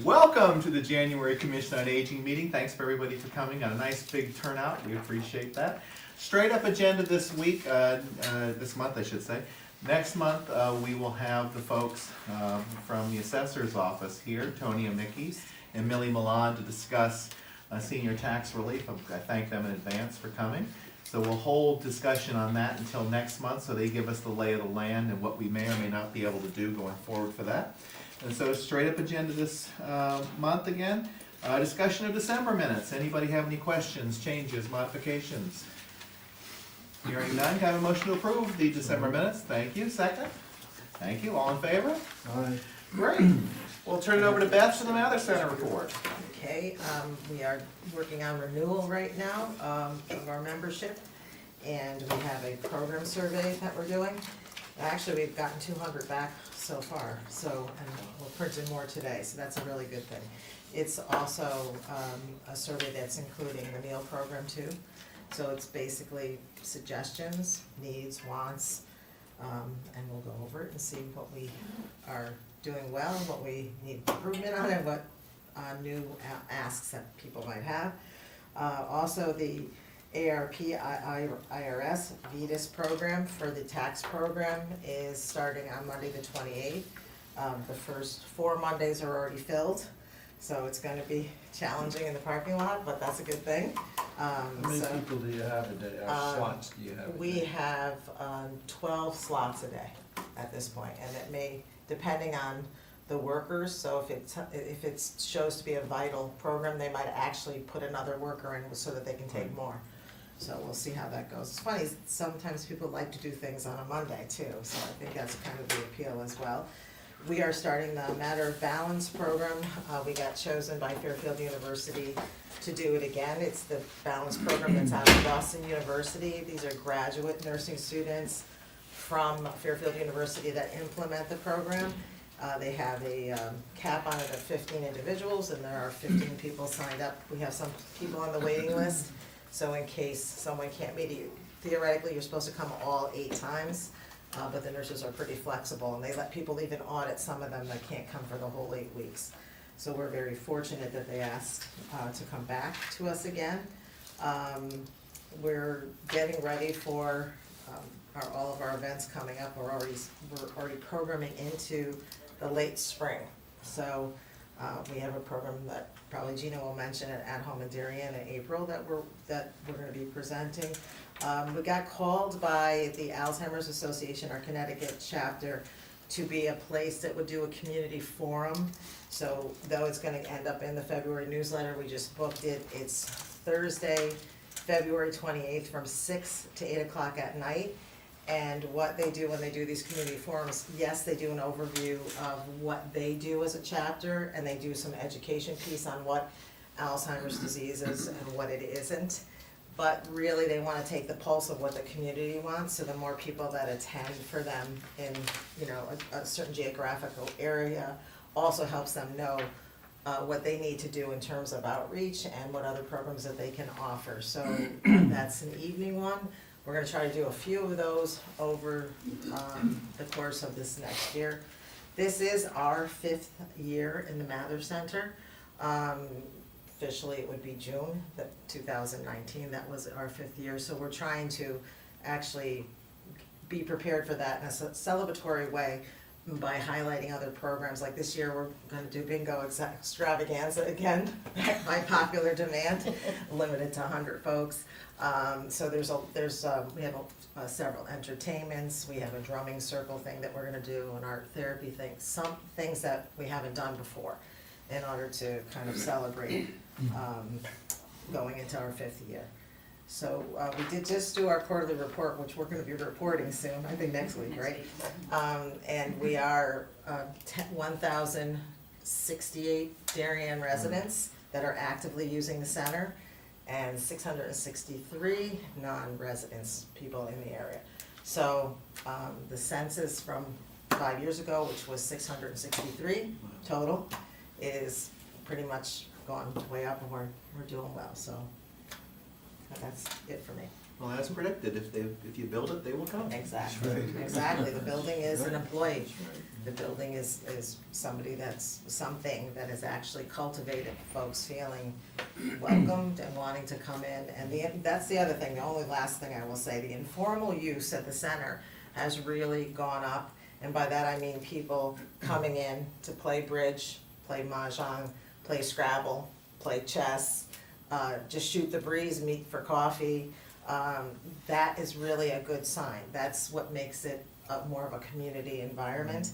Welcome to the January Commission on Aging meeting. Thanks for everybody for coming. Got a nice big turnout. We appreciate that. Straight up agenda this week, this month I should say. Next month we will have the folks from the assessor's office here, Tony and Mickey, and Millie Milan to discuss senior tax relief. I thank them in advance for coming. So we'll hold discussion on that until next month, so they give us the lay of the land and what we may or may not be able to do going forward for that. And so straight up agenda this month again. Discussion of December minutes. Anybody have any questions, changes, modifications? Hearing none, can I have a motion to approve the December minutes? Thank you. Second? Thank you. All in favor? Aye. Great. We'll turn it over to Beth for the Mather Center report. Okay, we are working on renewal right now of our membership, and we have a program survey that we're doing. Actually, we've gotten 200 back so far, and we'll print in more today, so that's a really good thing. It's also a survey that's including the meal program too, so it's basically suggestions, needs, wants, and we'll go over it and see what we are doing well, what we need improvement on, and what new asks that people might have. Also, the ARP IRS VETAS program for the tax program is starting on Monday the 28th. The first 4 Mondays are already filled, so it's going to be challenging in the parking lot, but that's a good thing. How many people do you have a day, or slots do you have a day? We have 12 slots a day at this point, and it may, depending on the workers, so if it shows to be a vital program, they might actually put another worker in so that they can take more. So we'll see how that goes. It's funny, sometimes people like to do things on a Monday too, so I think that's kind of the appeal as well. We are starting the Matter of Balance program. We got chosen by Fairfield University to do it again. It's the balance program that's out of Boston University. These are graduate nursing students from Fairfield University that implement the program. They have a cap on it of 15 individuals, and there are 15 people signed up. We have some people on the waiting list, so in case someone can't meet you, theoretically you're supposed to come all 8 times, but the nurses are pretty flexible, and they let people even audit some of them that can't come for the whole 8 weeks. So we're very fortunate that they asked to come back to us again. We're getting ready for all of our events coming up. We're already programming into the late spring. So we have a program that probably Gina will mention at Home in Darien in April that we're going to be presenting. We got called by the Alzheimer's Association, our Connecticut chapter, to be a place that would do a community forum. So though it's going to end up in the February newsletter, we just booked it. It's Thursday, February 28th from 6 to 8 o'clock at night. And what they do when they do these community forums, yes, they do an overview of what they do as a chapter, and they do some education piece on what Alzheimer's disease is and what it isn't. But really, they want to take the pulse of what the community wants, so the more people that attend for them in, a certain geographical area also helps them know what they need to do in terms of outreach and what other programs that they can offer. So that's an evening one. We're going to try to do a few of those over the course of this next year. This is our 5th year in the Mather Center. Officially, it would be June 2019. That was our 5th year. So we're trying to actually be prepared for that in a celebratory way by highlighting other programs. Like this year, we're going to do bingo extravaganza again, by popular demand, limited to 100 folks. So we have several entertainments. We have a drumming circle thing that we're going to do, an art therapy thing, some things that we haven't done before, in order to kind of celebrate going into our 5th year. So we did just do our quarterly report, which we're going to be reporting soon, I think next week, right? And we are 1,068 Darien residents that are actively using the center, and 663 non-residents, people in the area. So the census from 5 years ago, which was 663 total, is pretty much gone way up, and we're doing well. So that's it for me. Well, as predicted, if you build it, they will come. Exactly, That's right. exactly. The building is an employee. That's right. The building is somebody that's, something that has actually cultivated folks feeling welcomed and wanting to come in. And that's the other thing, the only last thing I will say, the informal use at the center has really gone up. And by that I mean people coming in to play bridge, play mahjong, play Scrabble, play chess, just shoot the breeze, meet for coffee. That is really a good sign. That's what makes it more of a community environment.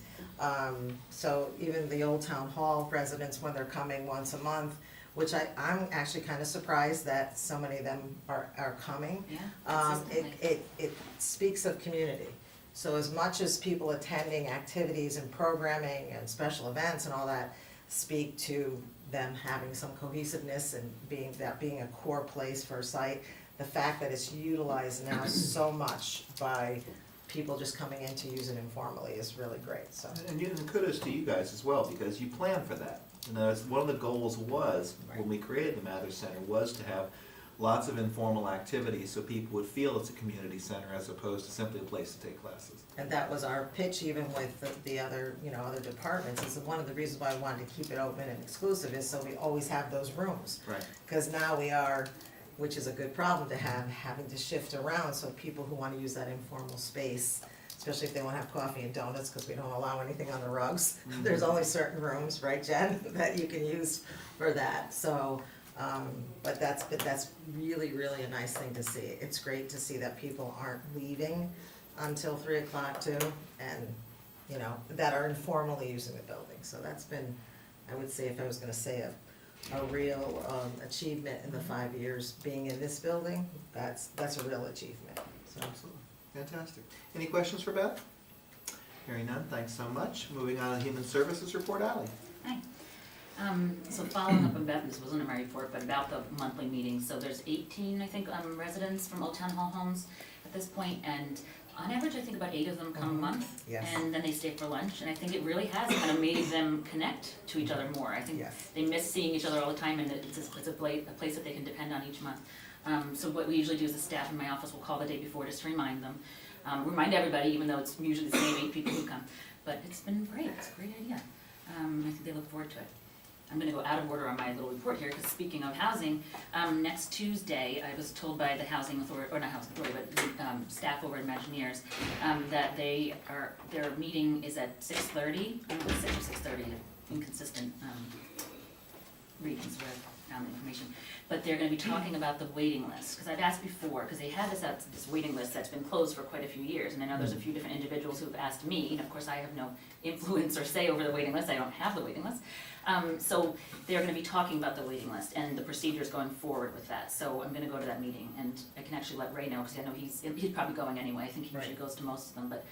So even the Old Town Hall residents, when they're coming once a month, which I'm actually kind of surprised that so many of them are coming. Yeah, consistently. It speaks of community. So as much as people attending activities and programming and special events and all that speak to them having some cohesiveness and being a core place for a site, the fact that it's utilized now so much by people just coming in to use it informally is really great, so. And kudos to you guys as well, because you planned for that. You know, it's, one of the goals was, when we created the Mather Center, was to have lots of informal activities so people would feel it's a community center as opposed to simply a place to take classes. And that was our pitch even with the other, other departments, is one of the reasons why I wanted to keep it open and exclusive is so we always have those rooms. Right. Because now we are, which is a good problem to have, having to shift around, so people who wanna use that informal space, especially if they wanna have coffee and donuts, because we don't allow anything on the rugs. There's only certain rooms, right, Jen, that you can use for that, so, but that's really, really a nice thing to see. It's great to see that people aren't leaving until 3 o'clock too, and, that are informally using the building, so that's been, I would say, if I was gonna say a real achievement in the 5 years being in this building, that's a real achievement, so. Absolutely. Fantastic. Any questions for Beth? Hearing none, thanks so much. Moving on to Human Services Report, Ally. Hi. So following up on Beth, this wasn't in my report, but about the monthly meetings, so there's 18, I think, residents from Old Town Hall homes at this point, and on average, I think about 8 of them come a month. Yes. And then they stay for lunch, and I think it really has kind of made them connect to each other more. I think Yes. they miss seeing each other all the time, and it's a place that they can depend on each month. So what we usually do is the staff in my office will call the day before just to remind them. Remind everybody, even though it's usually the same 8 people who come. But it's been great, it's a great idea. I think they look forward to it. I'm gonna go out of order on my little report here, because speaking of housing, next Tuesday, I was told by the housing authority, or not housing authority, but the staff over at Imagineers, that their meeting is at 6:30, I don't know, 6 or 6:30, inconsistent readings where I found the information. But they're gonna be talking about the waiting list, because I've asked before, because they had this waiting list that's been closed for quite a few years, and I know there's a few different individuals who have asked me, and of course I have no influence or say over the waiting list, I don't have the waiting list. So they're gonna be talking about the waiting list and the procedures going forward with that, so I'm gonna go to that meeting, and I can actually let Ray know, because I know he's probably going anyway, I think he usually goes to most of them, but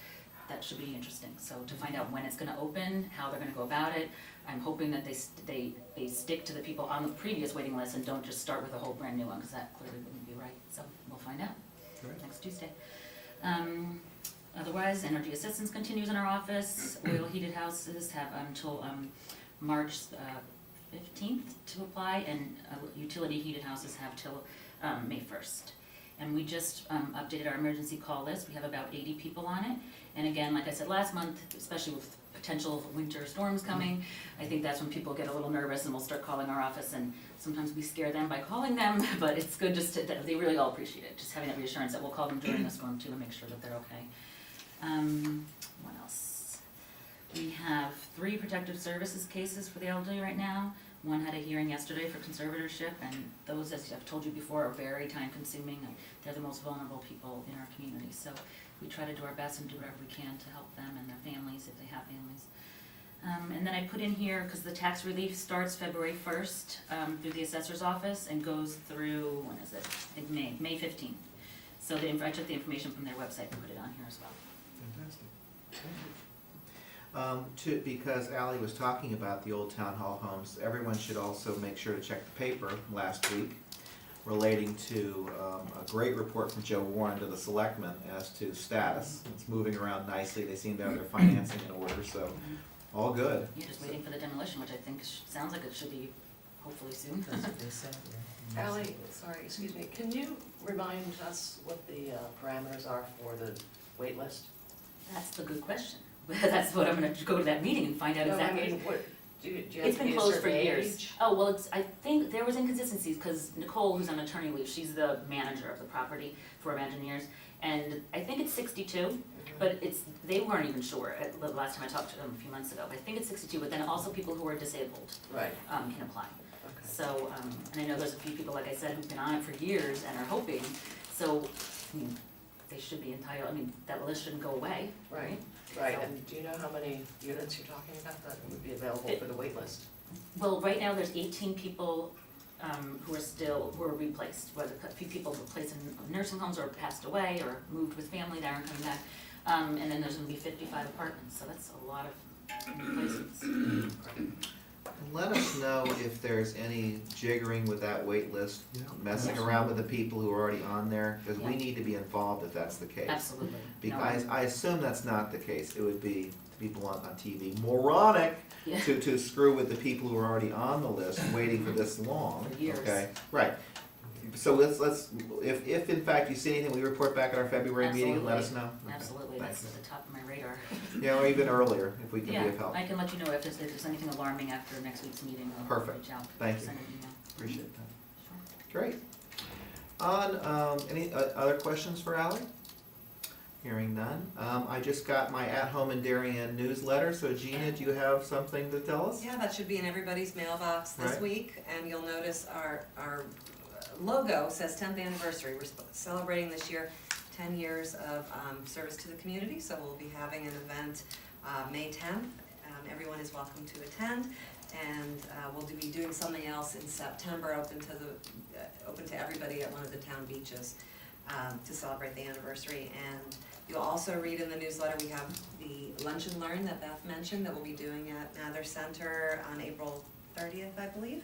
that should be interesting, so to find out when it's gonna open, how they're gonna go about it. I'm hoping that they stick to the people on the previous waiting list and don't just start with a whole brand new one, because that clearly wouldn't be right, so we'll find out Right. next Tuesday. Otherwise, energy assistance continues in our office. Oil heated houses have until March 15th to apply, and utility heated houses have till May 1st. And we just updated our emergency call list. We have about 80 people on it. And again, like I said last month, especially with potential winter storms coming, I think that's when people get a little nervous and will start calling our office, and sometimes we scare them by calling them, but it's good just to, they really all appreciate it, just having that reassurance that we'll call them during the storm too and make sure that they're okay. What else? We have 3 protective services cases for the elderly right now. One had a hearing yesterday for conservatorship, and those, as I've told you before, are very time consuming, and they're the most vulnerable people in our community. So we try to do our best and do whatever we can to help them and their families if they have families. And then I put in here, because the tax relief starts February 1st through the assessor's office and goes through, when is it? I think May 15th. So I took the information from their website and put it on here as well. Fantastic. Because Ally was talking about the Old Town Hall homes, everyone should also make sure to check the paper last week relating to a great report from Joe Warren to the selectmen as to status. It's moving around nicely. They seem to have their financing in order, so all good. Yeah, just waiting for the demolition, which I think sounds like it should be hopefully soon. That's what they said, yeah. Ally, sorry, excuse me, can you remind us what the parameters are for the wait list? That's the good question. That's what I'm gonna go to that meeting and find out No, I exactly. mean, what, do you have It's to been be a closed for certain years. age? Oh, well, I think there was inconsistencies, because Nicole, who's on maternity leave, she's the manager of the property for Imagineers, and I think it's 62, but they weren't even sure at the last time I talked to them a few months ago. I think it's 62, but then also people who are disabled Right, can apply. okay. So, and I know there's a few people, like I said, who've been on it for years and are hoping, so, I mean, they should be entitled, I mean, that list shouldn't go away, right? Right, So- and do you know how many units you're talking about that would be available for the wait list? Well, right now, there's 18 people who are replaced, whether a few people replaced in nursing homes or passed away or moved with family that aren't coming back. And then there's gonna be 55 apartments, so that's a lot of replacements. And let us know if there's any jiggering with that wait list, messing around with the people who are already on there, because we Yeah. need to be involved if that's the case. Absolutely. No, Because I assume that's not the case. It would be the people on TV moronic Yeah. to screw with the people who are already on the list, waiting for this long. For years. Okay, right. So let's, if in fact you see anything, we report back at our February meeting and let us know. Okay, Absolutely, that's thanks. at the top of my radar. Yeah, or even earlier, if we can Yeah, be of help. I can let you know if there's anything alarming after next week's meeting, I'll Perfect. reach out. Thank you. Send an email. Appreciate that. Sure. Great. On, any other questions for Ally? Hearing none. I just got my at-home in Darien newsletter, so Gina, do you have something to tell us? Yeah, that should be in everybody's mailbox this Right. week, and you'll notice our logo says 10th anniversary. We're celebrating this year 10 years of service to the community, so we'll be having an event May 10th. Everyone is welcome to attend, and we'll be doing something else in September, open to everybody at one of the town beaches to celebrate the anniversary. And you'll also read in the newsletter, we have the Lunch and Learn that Beth mentioned that we'll be doing at Mather Center on April 30th, I believe.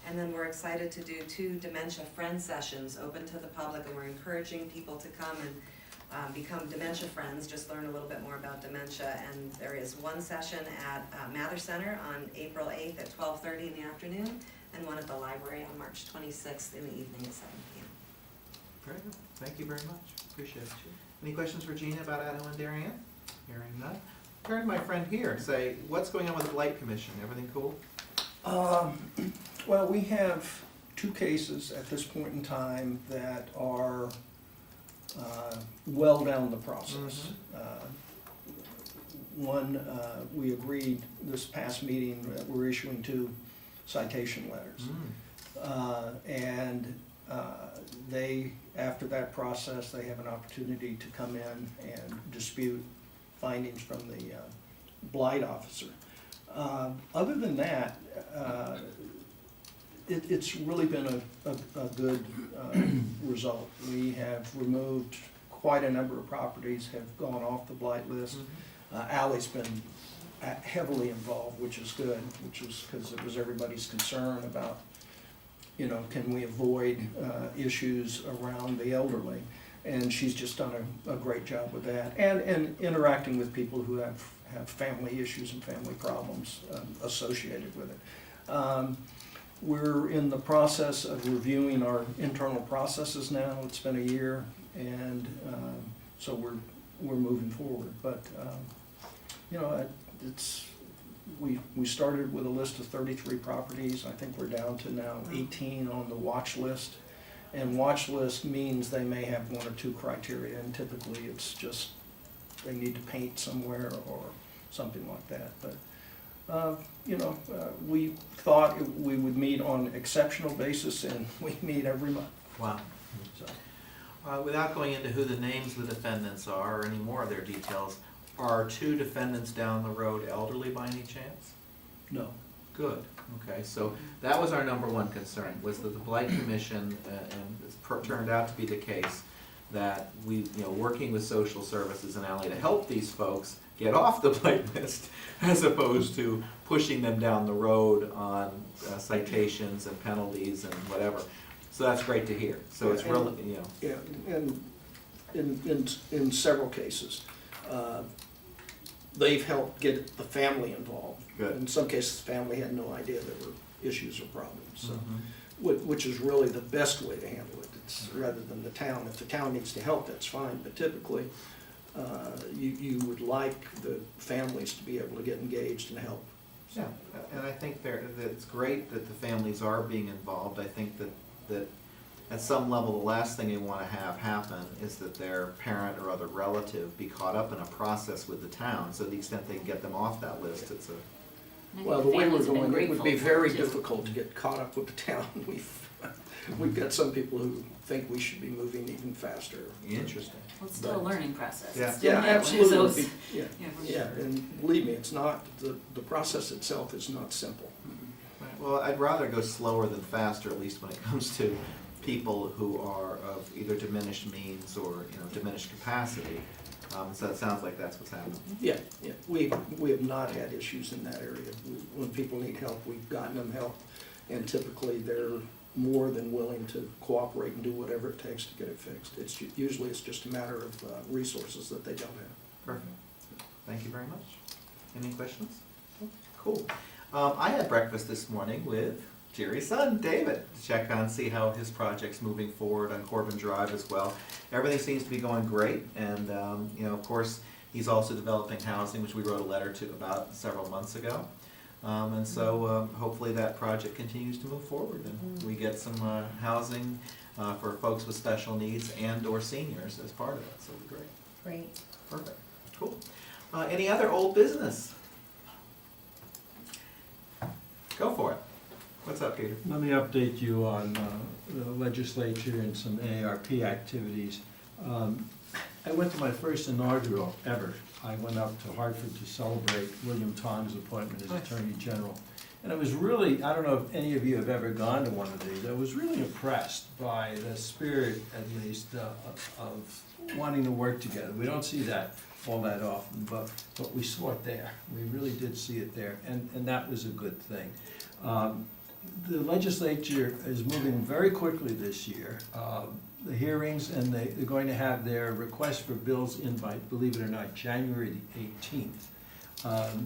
And then we're excited to do 2 Dementia Friend sessions open to the public, and we're encouraging people to come and become dementia friends, just learn a little bit more about dementia. And there is one session at Mather Center on April 8th at 12:30 in the afternoon, and one at the library on March 26th in the evening at 7 p.m. Very good. Thank you very much. Appreciate it. Any questions for Gina about at-home in Darien? Hearing none. Turn to my friend here, say, what's going on with the Blight Commission? Everything cool? Well, we have 2 cases at this point in time that are well down the process. One, we agreed this past meeting that we're issuing 2 citation letters. And they, after that process, they have an opportunity to come in and dispute findings from the blight officer. Other than that, it's really been a good result. We have removed quite a number of properties, have gone off the blight list. Ally's been heavily involved, which is good, which is because it was everybody's concern about, can we avoid issues around the elderly? And she's just done a great job with that, and interacting with people who have family issues and family problems associated with it. We're in the process of reviewing our internal processes now. It's been a year, and so we're moving forward. But we started with a list of 33 properties. I think we're down to now 18 on the watch list. And watch list means they may have 1 or 2 criteria, and typically it's just they need to paint somewhere or something like that. But we thought we would meet on an exceptional basis, and we meet every month. Wow. So, Without going into who the names of the defendants are or any more of their details, are 2 defendants down the road elderly by any chance? no. Good, okay, so that was our number 1 concern, was that the Blight Commission, and it's turned out to be the case, that we, working with social services in Ally to help these folks get off the blight list, as opposed to pushing them down the road on citations and penalties and whatever. So that's great to hear, so it's really, Yeah, and in several cases, they've helped get the family involved. Good. In some cases, the family had no idea there were issues or problems, so, Mhm. which is really the best way to handle it. It's rather than the town. If the town needs to help, that's fine, but typically, you would like the families to be able to get engaged and help. Yeah, and I think that it's great that the families are being involved. I think that at some level, the last thing they want to have happen is that their parent or other relative be caught up in a process with the town. So to the extent they can get them off that list, it's a, And I think Well, the way we're families have been going, it would grateful be for very too. difficult to get caught up with the town. We've got some people who think we should be moving even faster. interesting. Well, it's still a learning process. Yeah. It's still Yeah, new, absolutely. so It'd it's- be- Yeah, Yeah, for yeah, sure. and believe me, it's not, the process itself is not simple. Right. Well, I'd rather go slower than faster, at least when it comes to people who are of either diminished means or, diminished capacity. So it sounds like that's what's happening. Yeah, yeah, we have not had issues in that area. When people need help, we've gotten them help, and typically they're more than willing to cooperate and do whatever it takes to get it fixed. Usually it's just a matter of resources that they don't have. Perfect. Thank you very much. Any questions? Cool. I had breakfast this morning with Jerry's son, David, to check on, see how his project's moving forward on Corbin Drive as well. Everything seems to be going great, and, of course, he's also developing housing, which we wrote a letter to about several months ago. And so hopefully that project continues to move forward, and we get some housing for folks with special needs and/or seniors as part of it, so it'll be great. Great. Perfect, cool. Any other old business? Go for it. What's up, Peter? Let me update you on the legislature and some AARP activities. I went to my first inaugural ever. I went up to Hartford to celebrate William Tong's appointment as Attorney General. And I was really, I don't know if any of you have ever gone to one of these, I was really impressed by the spirit, at least, of wanting to work together. We don't see that all that often, but we saw it there. We really did see it there, and that was a good thing. The legislature is moving very quickly this year. The hearings, and they're going to have their request for bills in by, believe it or not, January the 18th.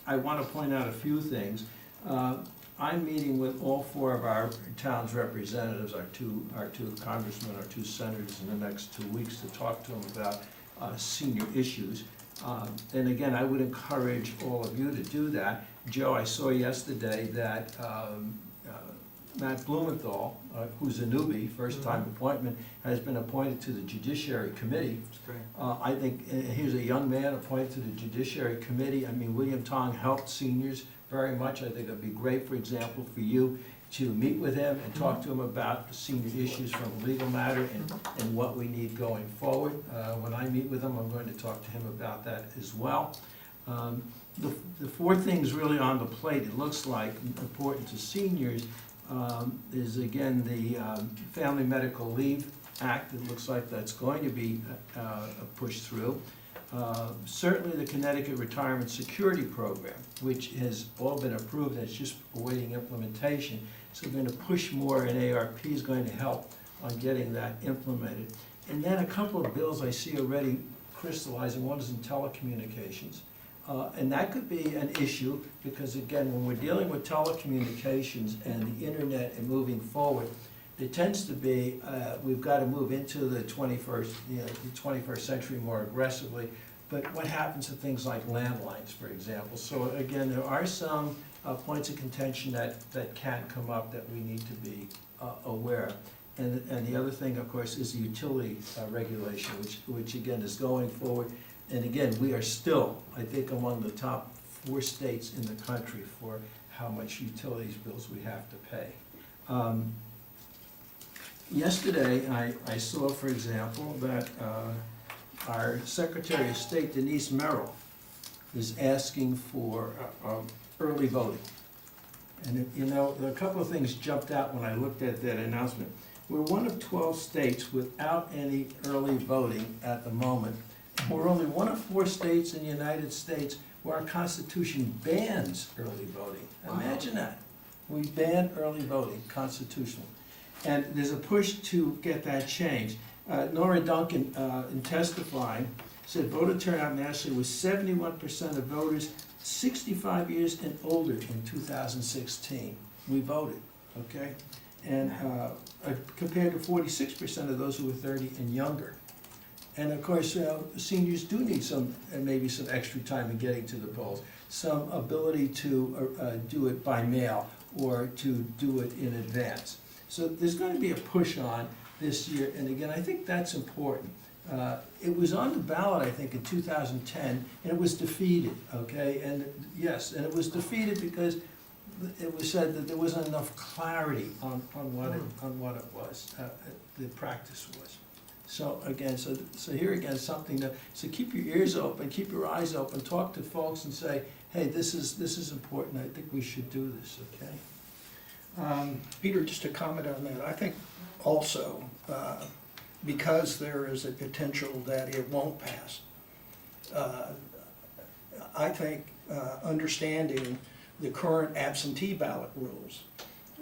I want to point out a few things. I'm meeting with all four of our town's representatives, our two congressmen, our two senators in the next 2 weeks to talk to them about senior issues. And again, I would encourage all of you to do that. Joe, I saw yesterday that Matt Blumenthal, who's a newbie, first-time appointment, has been appointed to the Judiciary Committee. That's great. I think he's a young man appointed to the Judiciary Committee. I mean, William Tong helped seniors very much. I think it'd be great, for example, for you to meet with him and talk to him about senior issues from a legal matter and what we need going forward. When I meet with him, I'm going to talk to him about that as well. The four things really on the plate, it looks like, important to seniors, is again the Family Medical Leave Act. It looks like that's going to be pushed through. Certainly the Connecticut Retirement Security Program, which has all been approved, and it's just awaiting implementation. So we're going to push more, and AARP is going to help on getting that implemented. And then a couple of bills I see already crystallizing. One is in telecommunications. And that could be an issue, because again, when we're dealing with telecommunications and the internet and moving forward, there tends to be, we've got to move into the 21st century more aggressively. But what happens to things like landlines, for example? So again, there are some points of contention that can come up that we need to be aware of. And the other thing, of course, is the utility regulation, which again is going forward. And again, we are still, I think, among the top 4 states in the country for how much utilities bills we have to pay. Yesterday, I saw, for example, that our Secretary of State, Denise Merrill, is asking for early voting. And a couple of things jumped out when I looked at that announcement. We're one of 12 states without any early voting at the moment. We're only one of 4 states in the United States where our Constitution bans early voting. Imagine that. We ban early voting, constitutional. And there's a push to get that changed. Nora Duncan, in testifying, said voter turnout nationally was 71% of voters 65 years and older in 2016. We voted, okay? And compared to 46% of those who were 30 and younger. And of course, seniors do need some, maybe some extra time in getting to the polls, some ability to do it by mail or to do it in advance. So there's going to be a push on this year, and again, I think that's important. It was on the ballot, I think, in 2010, and it was defeated, okay? And yes, and it was defeated because it was said that there wasn't enough clarity on what it was, the practice was. So again, so here again, something to, so keep your ears open, keep your eyes open, talk to folks and say, hey, this is important, I think we should do this, okay? Peter, just to comment on that, I think also, because there is a potential that it won't pass, I think understanding the current absentee ballot rules,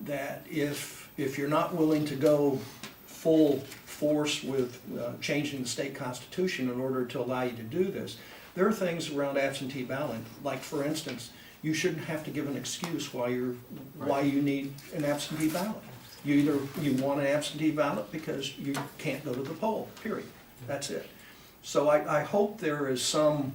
that if you're not willing to go full force with changing the state constitution in order to allow you to do this, there are things around absentee ballot, like for instance, you shouldn't have to give an excuse why you need an absentee ballot. You want an absentee ballot because you can't go to the poll, period. That's it. So I hope there is some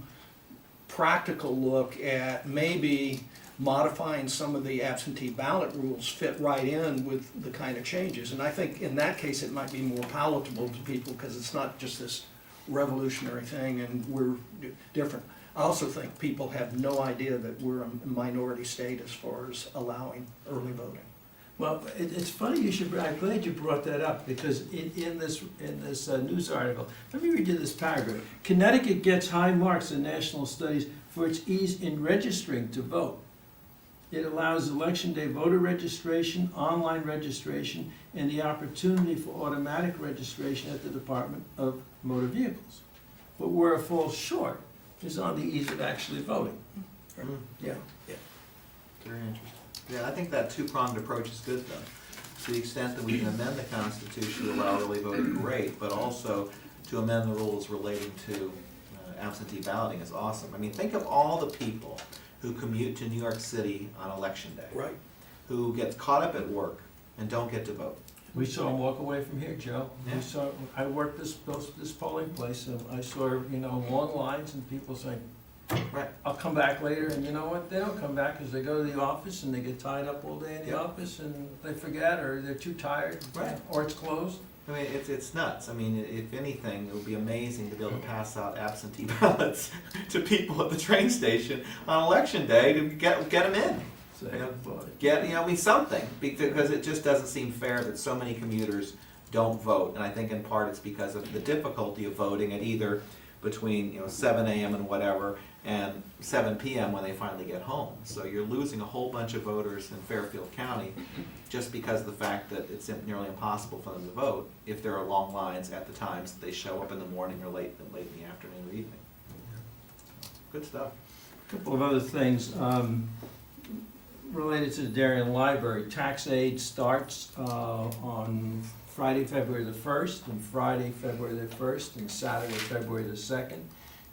practical look at maybe modifying some of the absentee ballot rules fit right in with the kind of changes. And I think in that case, it might be more palatable to people because it's not just this revolutionary thing and we're different. I also think people have no idea that we're a minority state as far as allowing early voting. Well, it's funny you should, I'm glad you brought that up, because in this news article, let me read you this paragraph. Connecticut gets high marks in national studies for its ease in registering to vote. It allows election day voter registration, online registration, and the opportunity for automatic registration at the Department of Motor Vehicles. But where it falls short is on the ease of actually voting. Yeah. Very interesting. Yeah, I think that two-pronged approach is good though. To the extent that we can amend the Constitution to allow early voting, great, but also to amend the rules relating to absentee balloting is awesome. I mean, think of all the people who commute to New York City on election day. Right. Who get caught up at work and don't get to vote. We saw him walk away from here, Joe. Yeah. We saw, I worked this polling place, and I saw, long lines and people saying, Right. I'll come back later, and you know what, they don't come back because they go to the office and they get tied up all day in the office and they forget, or they're too tired, Right. or it's closed. I mean, it's nuts. I mean, if anything, it would be amazing to be able to pass out absentee ballots to people at the train station on election day to get them in. So, I mean, something, because it just doesn't seem fair that so many commuters don't vote. And I think in part it's because of the difficulty of voting at either between, 7 a.m. and whatever, and 7 p.m. when they finally get home. So you're losing a whole bunch of voters in Fairfield County just because of the fact that it's nearly impossible for them to vote if there are long lines at the times that they show up in the morning or late in the afternoon or evening. Good stuff. a couple of other things related to the Darien Library. Tax aid starts on Friday, February the 1st, and Friday, February the 1st, and Saturday, February the 2nd.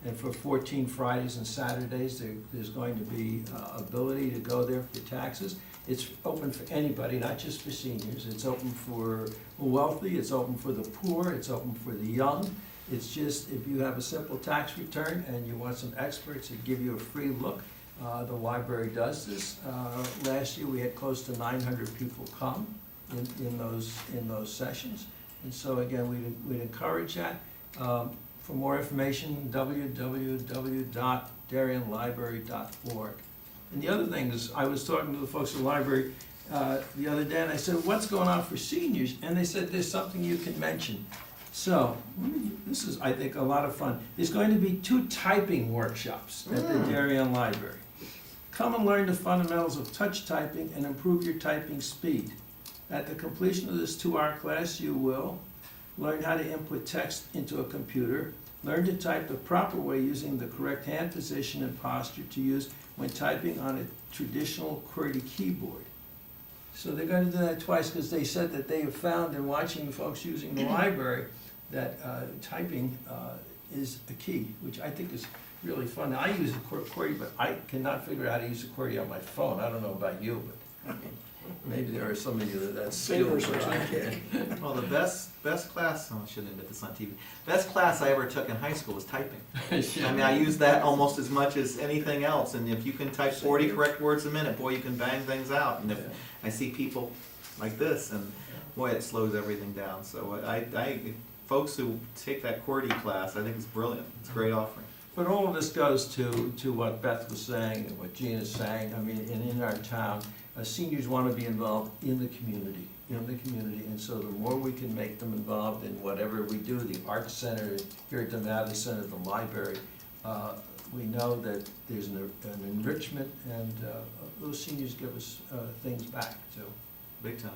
And for 14 Fridays and Saturdays, there's going to be ability to go there for taxes. It's open for anybody, not just for seniors. It's open for the wealthy, it's open for the poor, it's open for the young. It's just, if you have a simple tax return and you want some experts to give you a free look, the library does this. Last year, we had close to 900 people come in those sessions. And so again, we'd encourage that. For more information, www.darienlibrary.org. And the other thing is, I was talking to the folks at the library the other day, and I said, what's going on for seniors? And they said, there's something you can mention. So, this is, I think, a lot of fun. There's going to be 2 typing workshops at the Darien Library. Come and learn the fundamentals of touch typing and improve your typing speed. At the completion of this 2-hour class, you will learn how to input text into a computer, learn to type the proper way using the correct hand position and posture to use when typing on a traditional QWERTY keyboard. So they're going to do that twice because they said that they have found in watching the folks using the library that typing is a key, which I think is really fun. I use accordion, but I cannot figure out how to use accordion on my phone. I don't know about you, but maybe there are some of you that's skilled, Fingers but are I okay. can't. Well, the best class, oh, I shouldn't admit this on TV. Best class I ever took in high school was typing. I mean, I use that almost as much as anything else, and if you can type 40 correct words a minute, boy, you can bang things out. And if I see people like this, and boy, it slows everything down. So folks who take that QWERTY class, I think it's brilliant. It's a great offering. But all of this goes to what Beth was saying and what Gina's saying. I mean, and in our town, seniors want to be involved in the community, and so the more we can make them involved in whatever we do, the Arts Center here at the Mather Center, the library, we know that there's an enrichment, and those seniors give us things back too. Big time.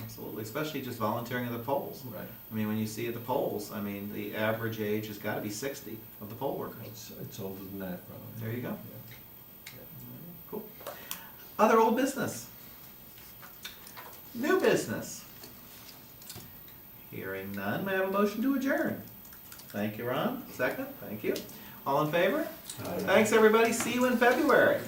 Absolutely, especially just volunteering at the polls. Right. I mean, when you see at the polls, I mean, the average age has got to be 60 of the poll workers. It's older than that, probably. There you go. Yeah. Cool. Other old business. New business. Hearing none, may I have a motion to adjourn? Thank you, Ron. Second, thank you. All in favor? Thanks, everybody. See you in February.